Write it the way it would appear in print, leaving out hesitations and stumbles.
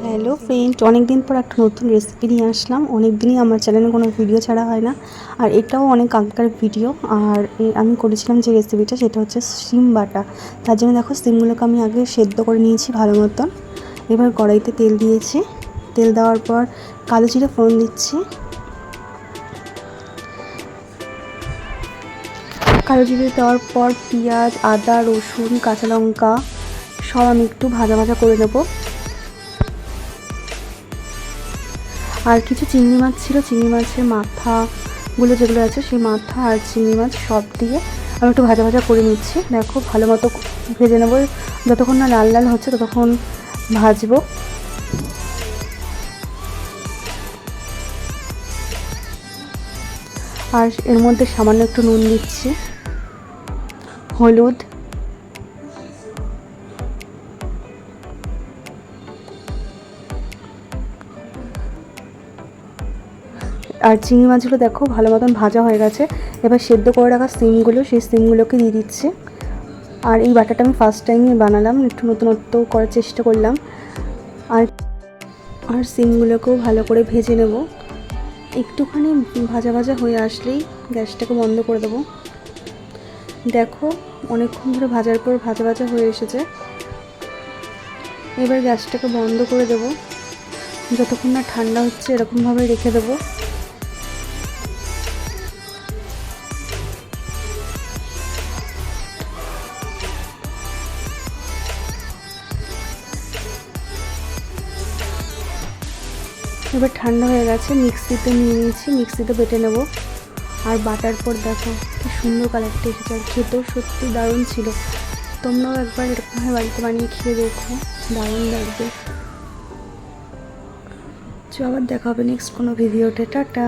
Hello friend, অনেক দিন পর একটা নতুন রেসিপি নিয়ে আসলাম। অনেক দিনই আমার চ্যানেলে কোনো ভিডিও ছাড়া হয় না, আর এটাও অনেক আগেকার ভিডিও। আর আমি করেছিলাম যে রেসিপিটা, সেটা হচ্ছে শিম বাটা। তার জন্য দেখো, শিমগুলোকে আমি আগে সেদ্ধ করে নিয়েছি ভালো মতন। এবার কড়াইতে তেল দিয়েছি, তেল দেওয়ার পর কালো জিরে ফোড়ন দিচ্ছি। কালো জিরে দেওয়ার পর পেঁয়াজ, আদা, রসুন, কাঁচা লঙ্কা সব আমি একটু ভাজা ভাজা করে নেবো। আর কিছু চিংড়ি মাছ ছিল, চিংড়ি মাছের মাথাগুলো যেগুলো আছে, সেই মাথা আর চিংড়ি মাছ সব দিয়ে আমি একটু ভাজা ভাজা করে নিচ্ছি। দেখো, ভালো মতো ভেজে নেবো, যতক্ষণ না লাল লাল হচ্ছে ততক্ষণ ভাজবো। আর এর মধ্যে সামান্য একটু নুন দিচ্ছি, হলুদ, আর চিংড়ি মাছগুলো দেখো ভালো মতন ভাজা হয়ে গেছে। এবার সেদ্ধ করে রাখা সিমগুলো, সেই সিমগুলোকে দিয়ে দিচ্ছি। আর এই বাটাটা আমি ফার্স্ট টাইমই বানালাম, একটু নতুনত্ব করার চেষ্টা করলাম। আর সিমগুলোকেও ভালো করে ভেজে নেব। একটুখানি ভাজা ভাজা হয়ে আসলেই গ্যাসটাকে বন্ধ করে দেবো। দেখো, অনেকক্ষণ ধরে ভাজার পর ভাজা ভাজা হয়ে এসেছে। এবার গ্যাসটাকে বন্ধ করে দেবো, যতক্ষণ না ঠান্ডা হচ্ছে এরকমভাবে রেখে দেবো। এবার ঠান্ডা হয়ে গেছে, মিক্সিতে নিয়ে নিয়েছি, মিক্সিতে বেটে নেব। আর বাটার পর দেখো কি সুন্দর কালারটা এসেছে, আর খেতেও সত্যি দারুণ ছিল। তোমরাও একবার এরকমভাবে বাড়িতে বানিয়ে খেয়ে দেখো, দারুণ লাগবে। আবার দেখা হবে নেক্সট কোনো ভিডিওতে। টাটা।